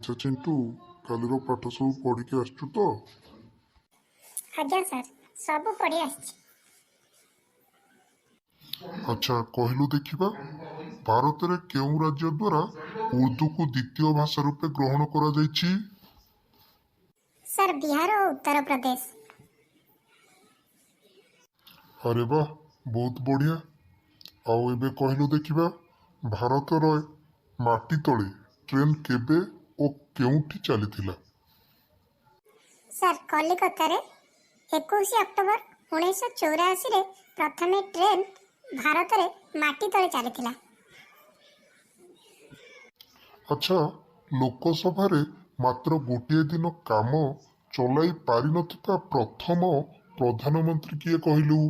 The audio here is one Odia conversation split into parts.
ଆଚ୍ଛା ଚିଣ୍ଟୁ, କାଲିର ପାଠ ସବୁ ପଢିକି ଆସିଛୁ ତ? ଆଜ୍ଞା ସାର୍, ସବୁ ପଢ଼ି ଆସିଛି। ଆଚ୍ଛା କହିଲୁ ଦେଖିବା, ଭାରତରେ କେଉଁ ରାଜ୍ୟ ଦ୍ୱାରା ଉର୍ଦ୍ଦୁକୁ ଦ୍ୱିତୀୟ ଭାଷା ରୂପେ ଗ୍ରହଣ କରାଯାଇଛି? ସାର୍, ବିହାର ଓ ଉତ୍ତରପ୍ରଦେଶ। ଆରେ ବାହ, ବହୁତ ବଢ଼ିଆ। ଆଉ ଏବେ କହିଲୁ ଦେଖିବା, ଭାରତର ମାଟି ତଳେ ଟ୍ରେନ୍ କେବେ ଓ କେଉଁଠି ଚାଲିଥିଲା? ସାର୍, କଲିକତାରେ 21 ଅକ୍ଟୋବର 1984ରେ ପ୍ରଥମେ ଟ୍ରେନ୍ ଭାରତରେ ମାଟି ତଳେ ଚାଲିଥିଲା। ଆଚ୍ଛା, ଲୋକସଭାରେ ମାତ୍ର ଗୋଟିଏ ଦିନ କାମ ଚଲାଇ ପାରିନଥିବା ପ୍ରଥମ ପ୍ରଧାନମନ୍ତ୍ରୀ କିଏ କହିଲୁ?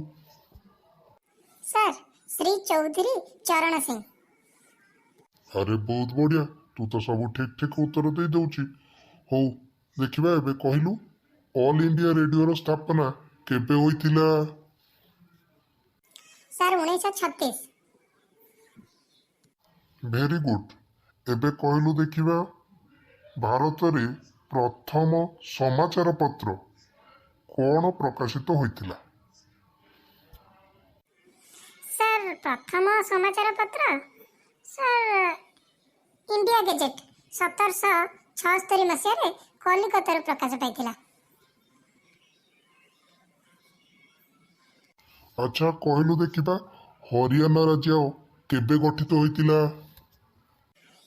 ସାର୍, ଶ୍ରୀ ଚୌଧୁରୀ ଚରଣ ସିଂ। ଆରେ ବହୁତ ବଢିଆ, ତୁ ତ ସବୁ ଠିକ ଠିକ ଉତ୍ତର ଦେଇ ଦଉଛି। ହଉ ଦେଖିବା, ଏବେ କହିଲୁ ଅଲ୍ ଇଣ୍ଡିଆ ରେଡିଓର ସ୍ଥାପନା କେବେ ହୋଇଥିଲା? ସାର୍, 1936। Very good. ଏବେ କହିଲୁ ଦେଖିବା, ଭାରତରେ ପ୍ରଥମ ସମାଚାର ପତ୍ର କଣ ପ୍ରକାଶିତ ହୋଇଥିଲା? ସାର୍, ପ୍ରଥମ ସମାଚାର ପତ୍ର ସାର୍ ଇଣ୍ଡିଆ ଗେଜେଟ୍ 1776 ମସିହାରେ କଲିକତାରୁ ପ୍ରକାଶ ପାଇଥିଲା। ଆଚ୍ଛା କହିଲୁ ଦେଖିବା, ହରିୟାଣା ରାଜ୍ୟ କେବେ ଗଠିତ ହୋଇଥିଲା?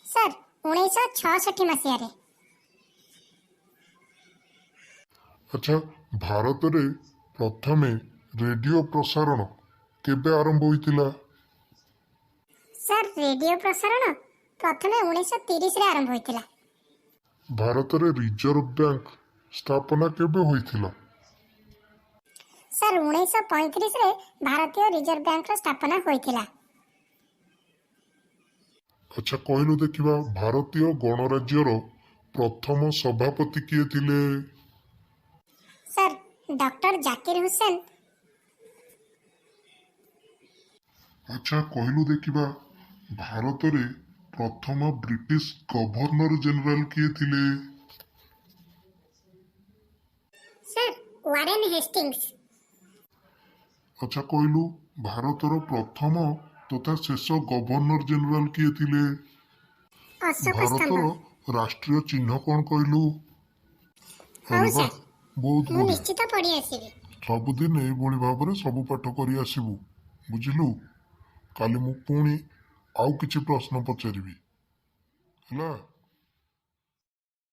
ସାର୍, 1966 ମସିହାରେ। ଆଚ୍ଛା, ଭାରତରେ ପ୍ରଥମେ ରେଡିଓ ପ୍ରସାରଣ କେବେ ଆରମ୍ଭ ହୋଇଥିଲା? ସାର୍, ରେଡିଓ ପ୍ରସାରଣ ପ୍ରଥମେ 1930ରେ ଆରମ୍ଭ ହୋଇଥିଲା। ଭାରତରେ ରିଜର୍ଭ ବ୍ୟାଙ୍କ ସ୍ଥାପନା କେବେ ହୋଇଥିଲା? ସାର୍, 1935ରେ ଭାରତୀୟ ରିଜର୍ଭ ବ୍ୟାଙ୍କର ସ୍ଥାପନା ହୋଇଥିଲା। ଆଚ୍ଛା କହିଲୁ ଦେଖିବା, ଭାରତୀୟ ଗଣରାଜ୍ୟର ପ୍ରଥମ ସଭାପତି କିଏ ଥିଲେ? Sir, doctor Zakir Hussain. ଆଚ୍ଛା କହିଲୁ ଦେଖିବା, ଭାରତରେ ପ୍ରଥମ ବ୍ରିଟିଶ ଗଭର୍ଣ୍ଣର ଜେନେରାଲ କିଏ ଥିଲେ? Sir, Warren Hastings. ଆଚ୍ଛା କହିଲୁ, ଭାରତର ପ୍ରଥମ ତଥା ଶେଷ ଗଭର୍ଣ୍ଣର ଜେନେରାଲ କିଏ ଥିଲେ? ଅଶୋକ ସ୍ତମ୍ଭ। ଭାରତର ରାଷ୍ଟ୍ରୀୟ ଚିହ୍ନ କଣ କହିଲୁ? ହଉ ଆରେ ବାହ, ସାର୍, ବହୁତ ମୁଁ ବଢିଆ। ନିଶ୍ଚିତ ପଢ଼ି ଆସିବି। ସବୁଦିନ ଏଇଭଳି ଭାବରେ ସବୁ ପାଠ କରି ଆସିବୁ, ବୁଝିଲୁ? କାଲି ମୁଁ ପୁଣି ଆଉ କିଛି ପ୍ରଶ୍ନ ପଚାରିବି, ହେଲା?